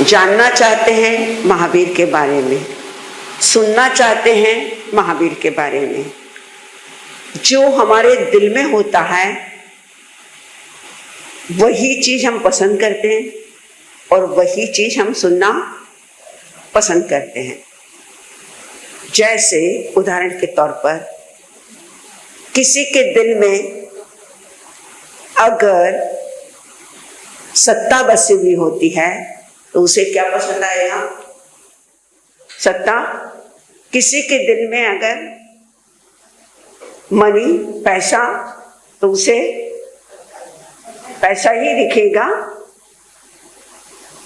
जानना चाहते हैं महावीर के बारे में, सुनना चाहते हैं महावीर के बारे में। जो हमारे दिल में होता है वही चीज हम पसंद करते हैं और वही चीज हम सुनना पसंद करते हैं। जैसे उदाहरण के तौर पर किसी के दिल में अगर सत्ता बसी हुई होती है तो उसे क्या पसंद आएगा? सत्ता। किसी के दिल में अगर मनी, पैसा, तो उसे पैसा ही दिखेगा।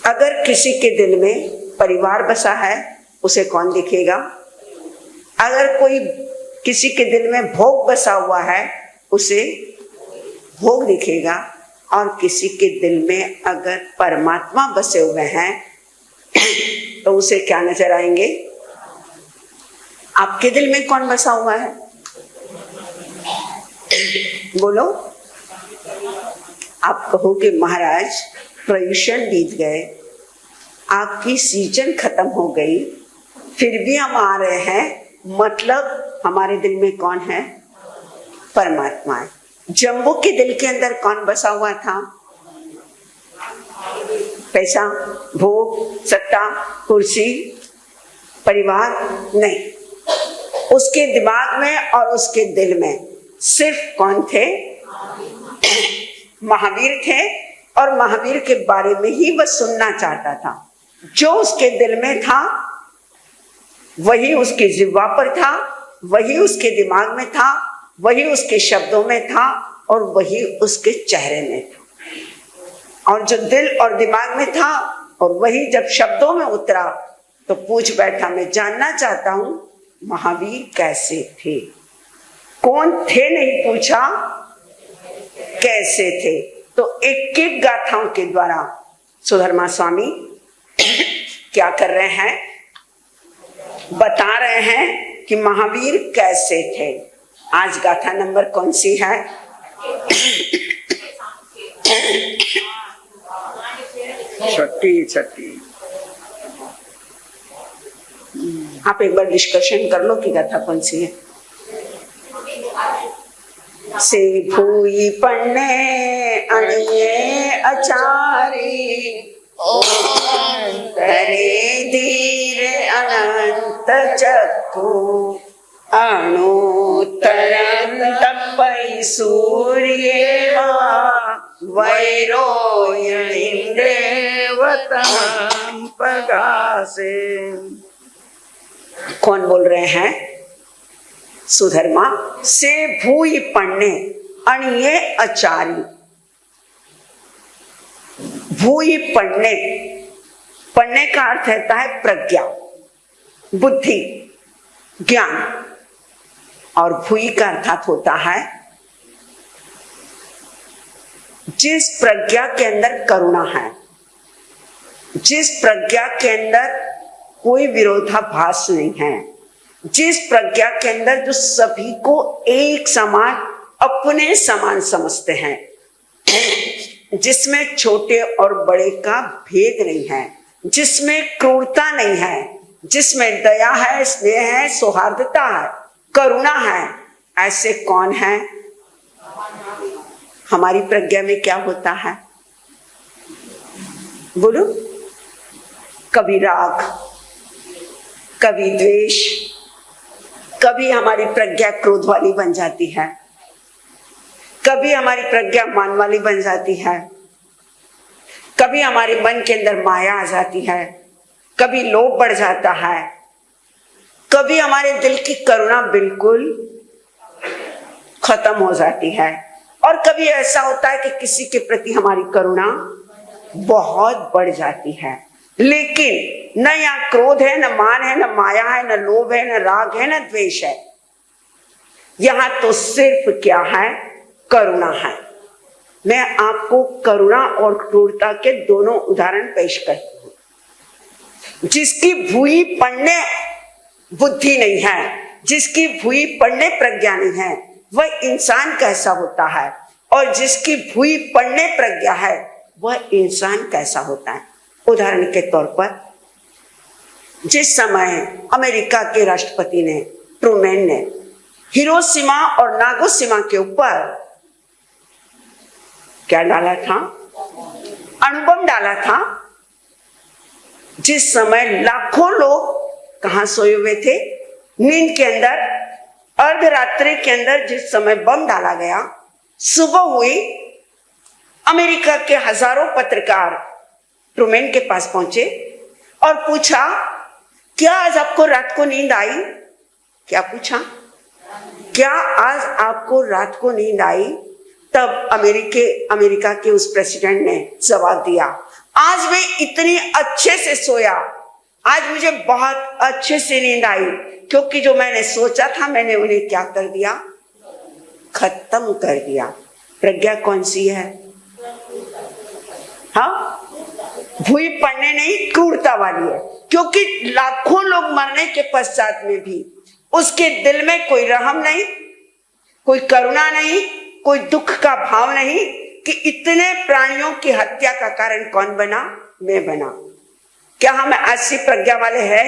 अगर किसी के दिल में परिवार बसा है उसे कौन दिखेगा? अगर कोई किसी के दिल में भोग बसा हुआ है उसे भोग दिखेगा। और किसी के दिल में अगर परमात्मा बसे हुए हैं तो उसे क्या नजर आएंगे? आपके दिल में कौन बसा हुआ है? बोलो। आप कहो कि महाराज प्रदूषण बीत गए, आपकी सीजन खत्म हो गई, फिर भी हम आ रहे हैं, मतलब हमारे दिल में कौन है? परमात्मा है। जम्बू के दिल के अंदर कौन बसा हुआ था? पैसा, भोग, सत्ता, कुर्सी, परिवार नहीं। उसके दिमाग में और उसके दिल में सिर्फ कौन थे? महावीर थे। और महावीर के बारे में ही वह सुनना चाहता था। जो उसके दिल में था वही उसकी जिह्वा पर था, वही उसके दिमाग में था, वही उसके शब्दों में था और वही उसके चेहरे में था। और जो दिल और दिमाग में था और वही जब शब्दों में उतरा तो पूछ बैठा, मैं जानना चाहता हूं महावीर कैसे थे। कौन थे नहीं पूछा, कैसे थे। तो एक एक गाथाओं के द्वारा सुधर्मा स्वामी क्या कर रहे हैं? बता रहे हैं कि महावीर कैसे थे। आज गाथा नंबर कौन सी है? छठी। आप एक बार डिस्कशन कर लो कि गाथा कौन सी है। से भूई पन्ने अणिये अचारी, करे धीर अनंत चक्षु, अणु तरंग तपई सूर्य वैरोयणीन्द्रेवतम पगासे। कौन बोल रहे हैं? सुधर्मा। से भूई पन्ने अणिये अचारी। भूई पन्ने, पन्ने का अर्थ होता है प्रज्ञा, बुद्धि, ज्ञान। और भूई का अर्थात होता है जिस प्रज्ञा के अंदर करुणा है, जिस प्रज्ञा के अंदर कोई विरोधाभास नहीं है, जिस प्रज्ञा के अंदर जो सभी को एक समान अपने समान समझते हैं, जिसमें छोटे और बड़े का भेद नहीं है, जिसमें क्रूरता नहीं है, जिसमें दया है, स्नेह है, सौहार्दता है, करुणा है। ऐसे कौन है? हमारी प्रज्ञा में क्या होता है? बोलो। कभी राग, कभी द्वेष, कभी हमारी प्रज्ञा क्रोध वाली बन जाती है, कभी हमारी प्रज्ञा मान वाली बन जाती है, कभी हमारे मन के अंदर माया आ जाती है, कभी लोभ बढ़ जाता है, कभी हमारे दिल की करुणा बिल्कुल खत्म हो जाती है, और कभी ऐसा होता है कि किसी के प्रति हमारी करुणा बहुत बढ़ जाती है। लेकिन न यहाँ क्रोध है, न मान है, न माया है, न लोभ है, न राग है, न द्वेष है। यहाँ तो सिर्फ क्या है? करुणा है। मैं आपको करुणा और क्रूरता के दोनों उदाहरण पेश करती हूं। जिसकी भूई पढ़ने बुद्धि नहीं है, जिसकी भूई पढ़ने प्रज्ञा नहीं है, वह इंसान कैसा होता है, और जिसकी भूई पढ़ने प्रज्ञा है वह इंसान कैसा होता है। उदाहरण के तौर पर जिस समय अमेरिका के राष्ट्रपति ने ट्रूमैन ने हिरोशिमा और नागोशिमा के ऊपर क्या डाला था, अणुबम डाला था, जिस समय लाखों लोग कहां सोए हुए थे, नींद के अंदर, अर्धरात्रि के अंदर जिस समय बम डाला गया, सुबह हुई, अमेरिका के हजारों पत्रकार ट्रूमैन के पास पहुंचे और पूछा, क्या आज आपको रात को नींद आई? क्या पूछा? क्या आज आपको रात को नींद आई? तब अमेरिका के उस प्रेसिडेंट ने जवाब दिया, आज मैं इतनी अच्छे से सोया, आज मुझे बहुत अच्छे से नींद आई, क्योंकि जो मैंने सोचा था मैंने उन्हें क्या कर दिया, खत्म कर दिया। प्रज्ञा कौन सी है? हाँ, भूई पड़ने नहीं, क्रूरता वाली है। क्योंकि लाखों लोग मरने के पश्चात में भी उसके दिल में कोई रहम नहीं, कोई करुणा नहीं, कोई दुख का भाव नहीं कि इतने प्राणियों की हत्या का कारण कौन बना? मैं बना। क्या हम ऐसी प्रज्ञा वाले हैं?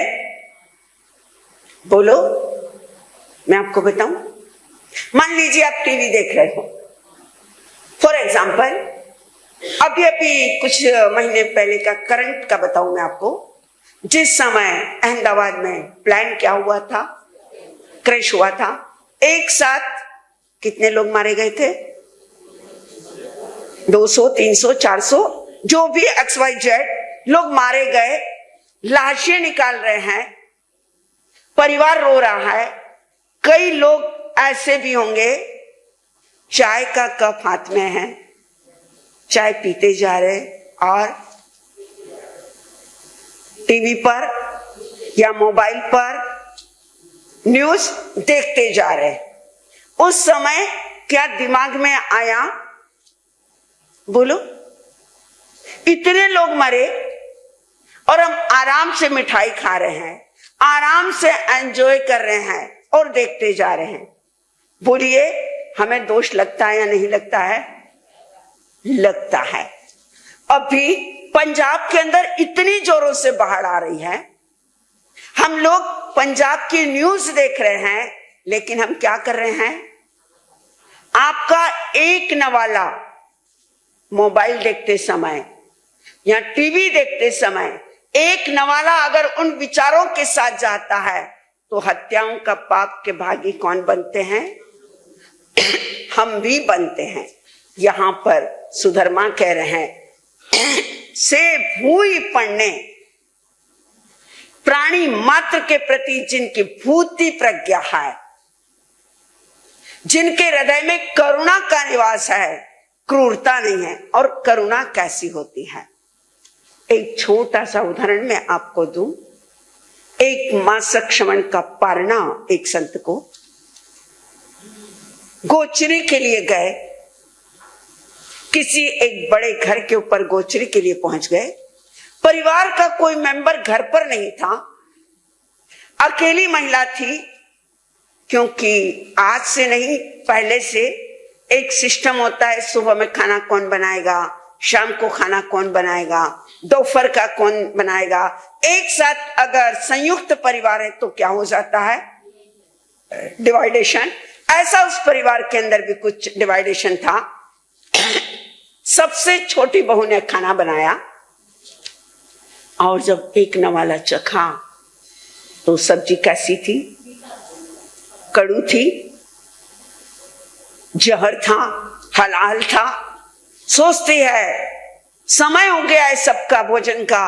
बोलो, मैं आपको बताऊं। मान लीजिए आप टीवी देख रहे हो, फॉर एग्जाम्पल, अभी कुछ महीने पहले का करंट का बताऊं मैं आपको। जिस समय अहमदाबाद में प्लान क्या हुआ था, क्रैश हुआ था, एक साथ कितने लोग मारे गए थे? 200, 300, 400, जो भी XYZ लोग मारे गए, लाशें निकाल रहे हैं, परिवार रो रहा है। कई लोग ऐसे भी होंगे, चाय का कप हाथ में है, चाय पीते जा रहे और टीवी पर या मोबाइल पर न्यूज देखते जा रहे। उस समय क्या दिमाग में आया? बोलो, इतने लोग मरे और हम आराम से मिठाई खा रहे हैं, आराम से एंजॉय कर रहे हैं और देखते जा रहे हैं। बोलिए, हमें दोष लगता है या नहीं लगता है? लगता है। अभी पंजाब के अंदर इतनी जोरों से बाढ़ आ रही है, हम लोग पंजाब की न्यूज देख रहे हैं, लेकिन हम क्या कर रहे हैं? आपका एक नवाला मोबाइल देखते समय या टीवी देखते समय एक नवाला अगर उन विचारों के साथ जाता है तो हत्याओं का पाप के भागी कौन बनते हैं? हम भी बनते हैं। यहां पर सुधर्मा कह रहे हैं, से भूई पड़ने, प्राणी मात्र के प्रति जिनकी भूति प्रज्ञा है, जिनके हृदय में करुणा का निवास है, क्रूरता नहीं है। और करुणा कैसी होती है? एक छोटा सा उदाहरण मैं आपको दूं। एक मासक श्रवण का पारणा एक संत को गोचरी के लिए गए, किसी एक बड़े घर के ऊपर गोचरी के लिए पहुंच गए। परिवार का कोई मेंबर घर पर नहीं था, अकेली महिला थी, क्योंकि आज से नहीं पहले से एक सिस्टम होता है, सुबह में खाना कौन बनाएगा, शाम को खाना कौन बनाएगा, दोपहर का कौन बनाएगा। एक साथ अगर संयुक्त परिवार है तो क्या हो जाता है? डिवाइडेशन। ऐसा उस परिवार के अंदर भी कुछ डिवाइडेशन था। सबसे छोटी बहू ने खाना बनाया और जब एक नवाला चखा तो सब्जी कैसी थी? कड़ू थी, जहर था, हलाल था। सोचती है समय हो गया है सबका भोजन का,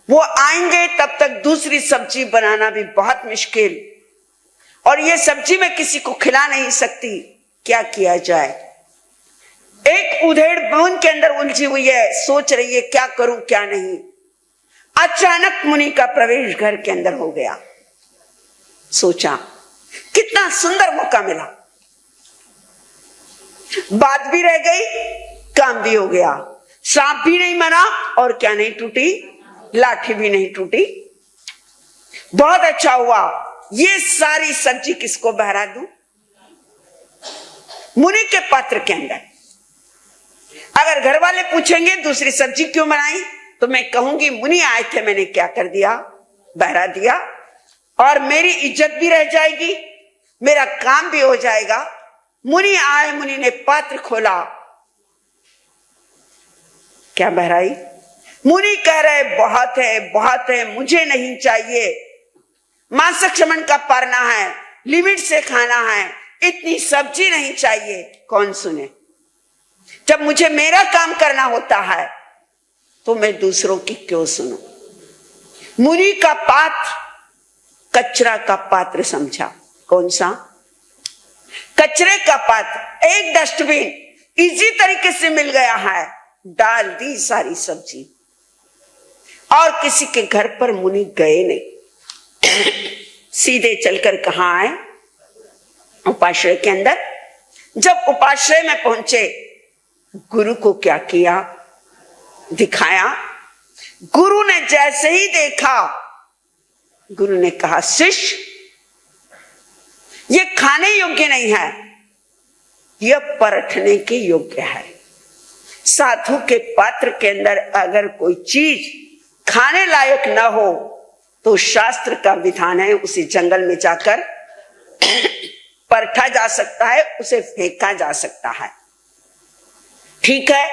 वो आएंगे तब तक दूसरी सब्जी बनाना भी बहुत मुश्किल, और ये सब्जी मैं किसी को खिला नहीं सकती, क्या किया जाए? एक उधेड़ बुन के अंदर उलझी हुई है, सोच रही है क्या करूं क्या नहीं। अचानक मुनि का प्रवेश घर के अंदर हो गया। सोचा कितना सुंदर मौका मिला, बात भी रह गई, काम भी हो गया, सांप भी नहीं मरा और क्या नहीं टूटी, लाठी भी नहीं टूटी। बहुत अच्छा हुआ। ये सारी सब्जी किसको बहरा दूं? मुनि के पात्र के अंदर। अगर घर वाले पूछेंगे दूसरी सब्जी क्यों बनाई, तो मैं कहूंगी मुनि आए थे, मैंने क्या कर दिया, बहरा दिया, और मेरी इज्जत भी रह जाएगी, मेरा काम भी हो जाएगा। मुनि आए, मुनि ने पात्र खोला, क्या बहराई? मुनि कह रहे बहुत है, बहुत है, मुझे नहीं चाहिए, मांस क्षमण का पारना है, लिमिट से खाना है, इतनी सब्जी नहीं चाहिए। कौन सुने? जब मुझे मेरा काम करना होता है तो मैं दूसरों की क्यों सुनूं? मुनि का पात्र कचरा का पात्र समझा। कौन सा? कचरे का पात्र। एक डस्टबिन इजी तरीके से मिल गया है, डाल दी सारी सब्जी, और किसी के घर पर मुनि गए नहीं, सीधे चलकर कहां आए? उपाश्रय के अंदर। जब उपाश्रय में पहुंचे, गुरु को क्या किया, दिखाया। गुरु ने जैसे ही देखा, गुरु ने कहा शिष्य ये खाने योग्य नहीं है, यह परखने के योग्य है। साधु के पात्र के अंदर अगर कोई चीज खाने लायक न हो तो शास्त्र का विधान है उसे जंगल में जाकर परखा जा सकता है, उसे फेंका जा सकता है। ठीक है,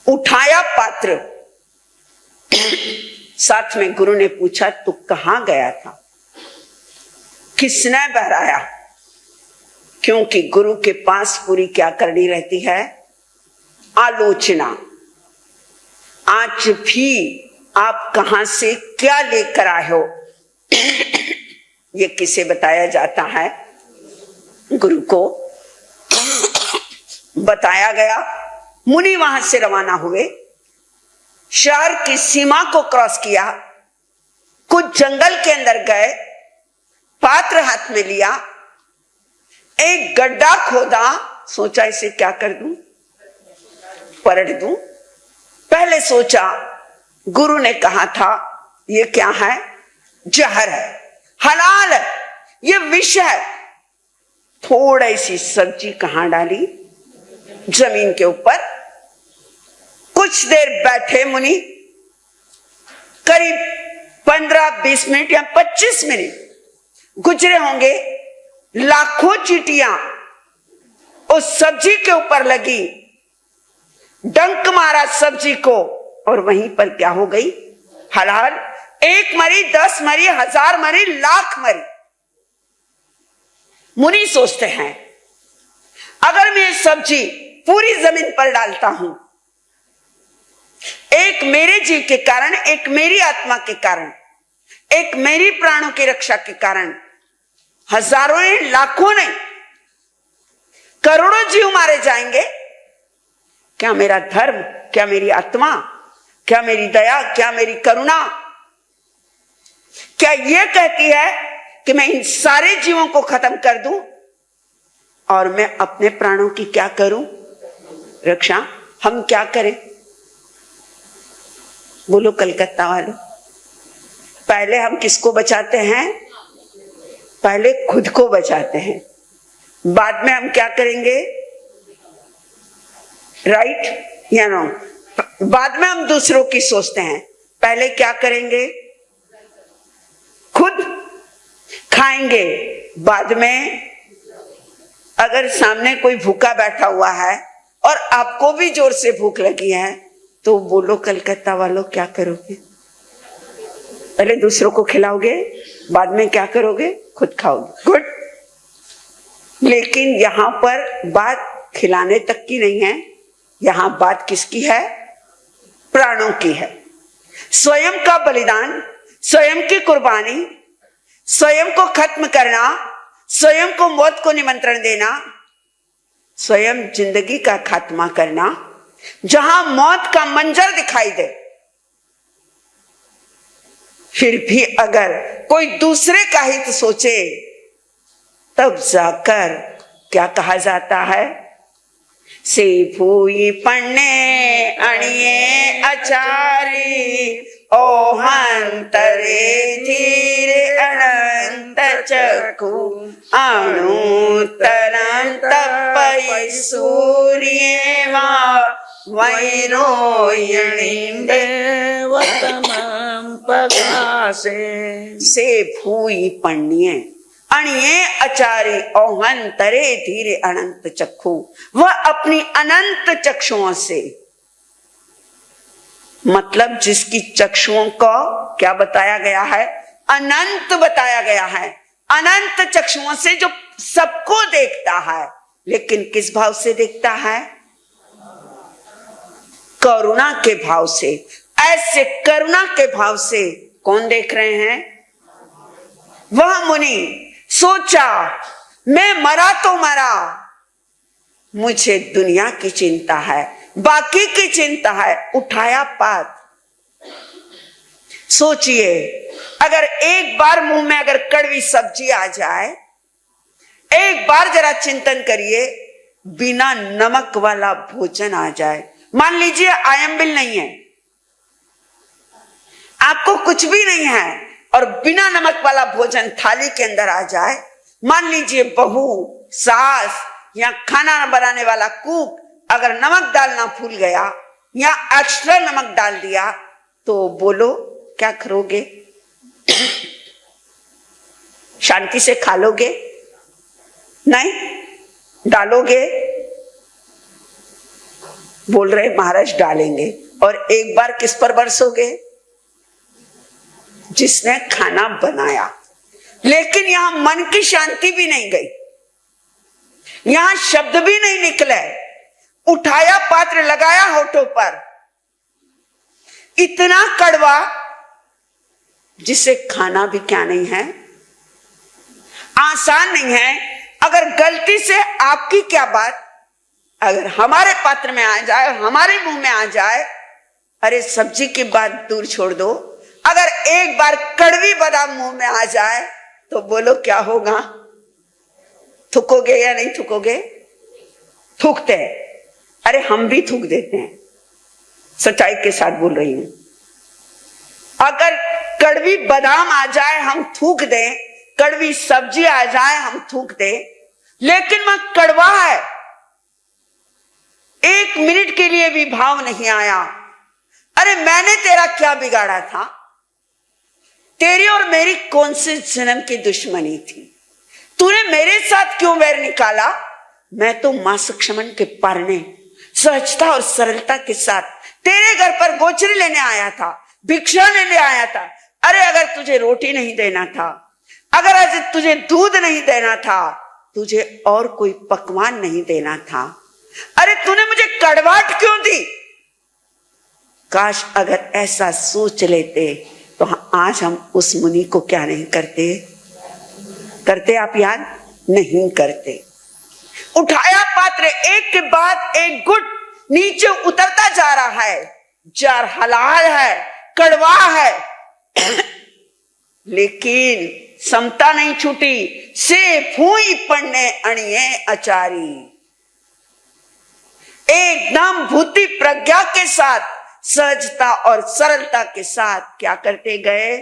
उठाया पात्र, साथ में गुरु ने पूछा तू कहां गया था, किसने बहराया? क्योंकि गुरु के पास पूरी क्या करनी रहती है? आलोचना। आज भी आप कहां से क्या लेकर आए हो, ये किसे बताया जाता है? गुरु को बताया गया। मुनि वहां से रवाना हुए, शहर की सीमा को क्रॉस किया, कुछ जंगल के अंदर गए, पात्र हाथ में लिया, एक गड्ढा खोदा, सोचा इसे क्या कर दूं, पलट दूं। पहले सोचा, गुरु ने कहा था ये क्या है, जहर है, हलाल है, ये विष है। थोड़ी सी सब्जी कहां डाली, जमीन के ऊपर। कुछ देर बैठे मुनि, करीब 15-20 मिनट या 25 मिनट गुजरे होंगे, लाखों चींटियां उस सब्जी के ऊपर लगी, डंक मारा सब्जी को, और वहीं पर क्या हो गई, हलाल। 1 मरी, 10 मरी, 1000 मरी, लाख मरी। मुनि सोचते हैं अगर मैं ये सब्जी पूरी जमीन पर डालता हूं, एक मेरे जीव के कारण, एक मेरी आत्मा के कारण, एक मेरी प्राणों की रक्षा के कारण, हजारों ने, लाखों ने, करोड़ों जीव मारे जाएंगे। क्या मेरा धर्म, क्या मेरी आत्मा, क्या मेरी दया, क्या मेरी करुणा, क्या यह कहती है कि मैं इन सारे जीवों को खत्म कर दूं और मैं अपने प्राणों की क्या करूं, रक्षा? हम क्या करें? बोलो कलकत्ता वालों, पहले हम किसको बचाते हैं? पहले खुद को बचाते हैं, बाद में हम क्या करेंगे? राइट या नो? बाद में हम दूसरों की सोचते हैं, पहले क्या करेंगे? खुद खाएंगे, बाद में अगर सामने कोई भूखा बैठा हुआ है और आपको भी जोर से भूख लगी है, तो बोलो कलकत्ता वालों क्या करोगे? पहले दूसरों को खिलाओगे, बाद में क्या करोगे? खुद खाओगे। गुड। लेकिन यहां पर बात खिलाने तक की नहीं है, यहां बात किसकी है? प्राणों की है। स्वयं का बलिदान, स्वयं की कुर्बानी, स्वयं को खत्म करना, स्वयं को मौत को निमंत्रण देना, स्वयं जिंदगी का खात्मा करना, जहां मौत का मंजर दिखाई दे, फिर भी अगर कोई दूसरे का हित सोचे, तब जाकर क्या कहा जाता है? से भूई पन्ने अणिये अचारी ओहंतरे धीरे अनंत चक्षु अणु तरंत पै सूर्ये वा वैरोयणीं देवतमं प्रकाशे से भूई पन्ने अणिये अचारी ओहंतरे धीरे अनंत चक्षु, वह अपनी अनंत चक्षुओं से, मतलब जिसकी चक्षुओं को क्या बताया गया है, अनंत बताया गया है। अनंत चक्षुओं से जो सबको देखता है, लेकिन किस भाव से देखता है? करुणा के भाव से। ऐसे करुणा के भाव से कौन देख रहे हैं? वह मुनि सोचा मैं मरा तो मरा, मुझे दुनिया की चिंता है, बाकी की चिंता है। उठाया पात। सोचिए, अगर एक बार मुंह में अगर कड़वी सब्जी आ जाए, एक बार जरा चिंतन करिए, बिना नमक वाला भोजन आ जाए। मान लीजिए आयंबिल नहीं है, आपको कुछ भी नहीं है, और बिना नमक वाला भोजन थाली के अंदर आ जाए। मान लीजिए बहू, सास या खाना बनाने वाला कुक अगर नमक डालना भूल गया या एक्स्ट्रा नमक डाल दिया, तो बोलो क्या करोगे? शांति से खा लोगे? नहीं, डालोगे? बोल रहे महाराज डालेंगे। और एक बार किस पर बरसोगे? जिसने खाना बनाया। लेकिन यहां मन की शांति भी नहीं गई, यहां शब्द भी नहीं निकले। उठाया पात्र, लगाया होठों पर, इतना कड़वा जिसे खाना भी क्या नहीं है, आसान नहीं है। अगर गलती से आपकी क्या बात अगर हमारे पात्र में आ जाए, हमारे मुंह में आ जाए, अरे सब्जी की बात दूर छोड़ दो, अगर एक बार कड़वी बादाम मुंह में आ जाए तो बोलो क्या होगा? थूकोगे या नहीं थूकोगे? थूकते हैं। अरे हम भी थूक देते हैं, सच्चाई के साथ बोल रही हूं। अगर कड़वी बादाम आ जाए हम थूक दें, कड़वी सब्जी आ जाए हम थूक दें, लेकिन वह कड़वा है, एक मिनट के लिए भी भाव नहीं आया। अरे मैंने तेरा क्या बिगाड़ा था? तेरी और मेरी कौन से जन्म की दुश्मनी थी? तूने मेरे साथ क्यों वैर निकाला? मैं तो मां सक्षमन के पारने सहजता और सरलता के साथ तेरे घर पर गोचरी लेने आया था, भिक्षा लेने आया था। अरे अगर तुझे रोटी नहीं देना था, अगर आज तुझे दूध नहीं देना था, तुझे और कोई पकवान नहीं देना था, अरे तूने मुझे कड़वाहट क्यों दी? काश अगर ऐसा सोच लेते तो आज हम उस मुनि को क्या नहीं करते? करते आप याद नहीं करते। उठाया पात्र, एक के बाद एक गुट नीचे उतरता जा रहा है, जार हलाल है, कड़वा है, लेकिन समता नहीं छूटी। से भूई पन्ने अणिये अचारी, एकदम बुद्धि प्रज्ञा के साथ, सहजता और सरलता के साथ क्या करते गए?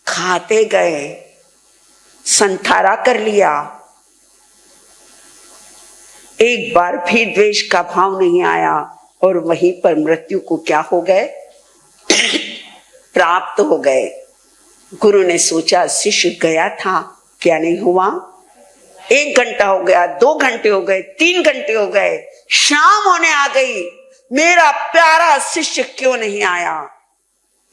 खाते गए, संथारा कर लिया। एक बार भी द्वेष का भाव नहीं आया, और वहीं पर मृत्यु को क्या हो गए? प्राप्त हो गए। गुरु ने सोचा शिष्य गया था, क्या नहीं हुआ? 1 घंटा हो गया, 2 घंटे हो गए, 3 घंटे हो गए, शाम होने आ गई, मेरा प्यारा शिष्य क्यों नहीं आया?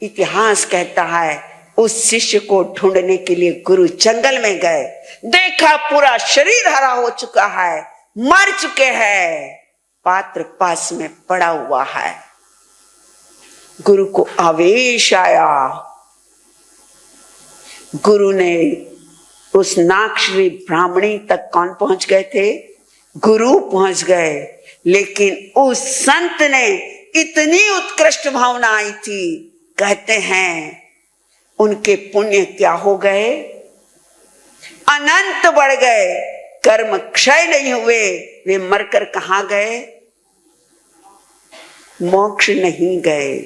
इतिहास कहता है उस शिष्य को ढूंढने के लिए गुरु जंगल में गए। देखा पूरा शरीर हरा हो चुका है, मर चुके हैं, पात्र पास में पड़ा हुआ है। गुरु को आवेश आया। गुरु ने उस नागश्री ब्राह्मणी तक कौन पहुंच गए थे? गुरु पहुंच गए। लेकिन उस संत ने इतनी उत्कृष्ट भावना आई थी, कहते हैं उनके पुण्य क्या हो गए? अनंत बढ़ गए। कर्म क्षय नहीं हुए, वे मरकर कहाँ गए? मोक्ष नहीं गए,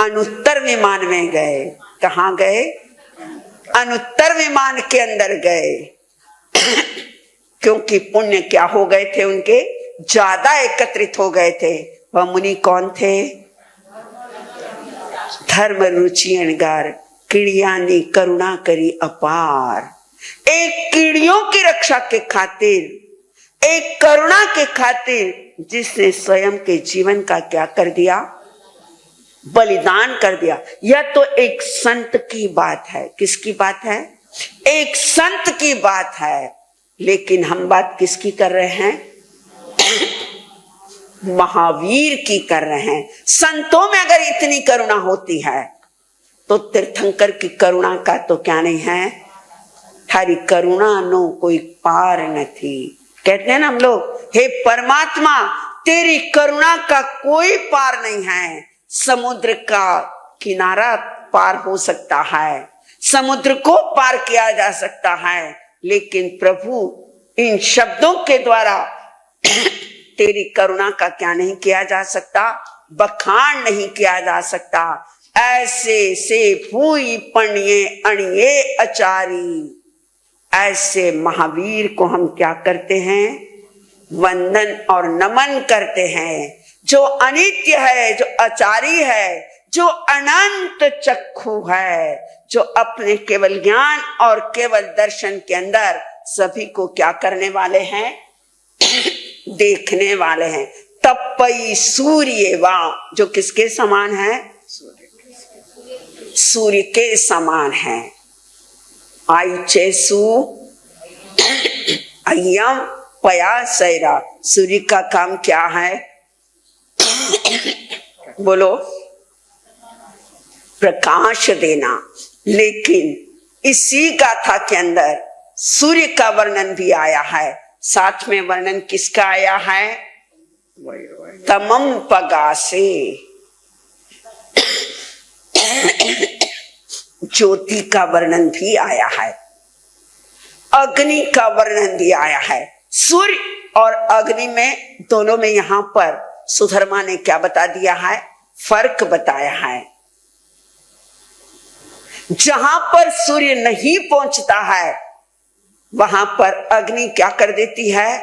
अनुत्तर विमान में गए। कहाँ गए? अनुत्तर विमान के अंदर गए। क्योंकि पुण्य क्या हो गए थे, उनके ज्यादा एकत्रित हो गए थे। वह मुनि कौन थे? धर्म रुचि अणगार, कीड़ियानी करुणा करी अपार। एक कीड़ियों की रक्षा के खातिर, एक करुणा के खातिर, जिसने स्वयं के जीवन का क्या कर दिया? बलिदान कर दिया। यह तो एक संत की बात है। किसकी बात है? एक संत की बात है। लेकिन हम बात किसकी कर रहे हैं? महावीर की कर रहे हैं। संतों में अगर इतनी करुणा होती है तो तीर्थंकर की करुणा का तो क्या नहीं है? थारी करुणा नो कोई पार न थी। कहते हैं ना हम लोग, हे परमात्मा तेरी करुणा का कोई पार नहीं है। समुद्र का किनारा पार हो सकता है, समुद्र को पार किया जा सकता है, लेकिन प्रभु इन शब्दों के द्वारा तेरी करुणा का क्या नहीं किया जा सकता? बखान नहीं किया जा सकता। ऐसे से भूई पणिये अणिये अचारी, ऐसे महावीर को हम क्या करते हैं? वंदन और नमन करते हैं। जो अनित्य है, जो अचारी है, जो अनंत चक्षु है, जो अपने केवल ज्ञान और केवल दर्शन के अंदर सभी को क्या करने वाले हैं? देखने वाले हैं। तपई सूर्य वा, जो किसके समान है? सूर्य के समान है। आई चेसु अयम पया सैरा। सूर्य का काम क्या है? बोलो, प्रकाश देना। लेकिन इसी गाथा के अंदर सूर्य का वर्णन भी आया है। साथ में वर्णन किसका आया है? तमम पगासे, ज्योति का वर्णन भी आया है, अग्नि का वर्णन भी आया है। सूर्य और अग्नि में, दोनों में यहां पर सुधर्मा ने क्या बता दिया है? फर्क बताया है। जहां पर सूर्य नहीं पहुंचता है वहां पर अग्नि क्या कर देती है?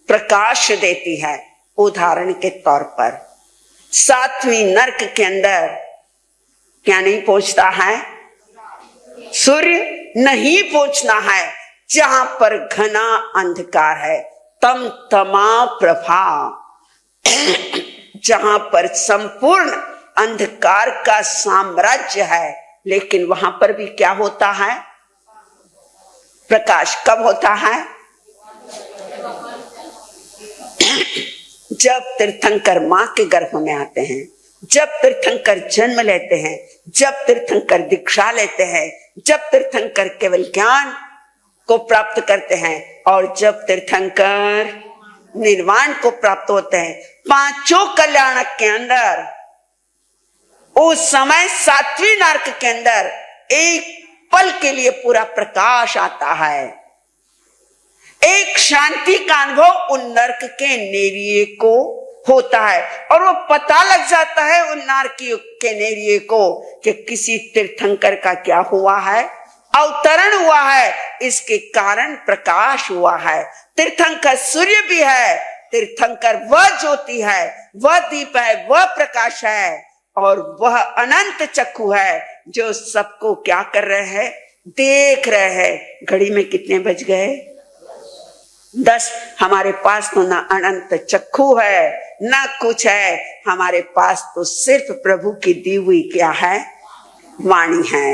प्रकाश देती है। उदाहरण के तौर पर 7वीं नरक के अंदर क्या नहीं पहुंचता है? सूर्य नहीं पहुंचना है। जहां पर घना अंधकार है, तम तमा प्रभा, जहां पर संपूर्ण अंधकार का साम्राज्य है, लेकिन वहां पर भी क्या होता है? प्रकाश। कब होता है? जब तीर्थंकर मां के गर्भ में आते हैं, जब तीर्थंकर जन्म लेते हैं, जब तीर्थंकर दीक्षा लेते हैं, जब तीर्थंकर केवल ज्ञान को प्राप्त करते हैं, और जब तीर्थंकर निर्वाण को प्राप्त होते हैं। पांचों कल्याणक के अंदर उस समय 7वीं नरक के अंदर एक पल के लिए पूरा प्रकाश आता है। एक शांति का अनुभव उन नरक के नेरिये को होता है, और वो पता लग जाता है उन नारकियों के नेरिये को कि किसी तीर्थंकर का क्या हुआ है? अवतरण हुआ है। इसके कारण प्रकाश हुआ है। तीर्थंकर सूर्य भी है, तीर्थंकर वह ज्योति है, वह दीप है, वह प्रकाश है, और वह अनंत चक्षु है जो सबको क्या कर रहे हैं? देख रहे हैं। घड़ी में कितने बज गए? 10। हमारे पास तो ना अनंत चक्षु है, ना कुछ है। हमारे पास तो सिर्फ प्रभु की दी हुई क्या है? वाणी है।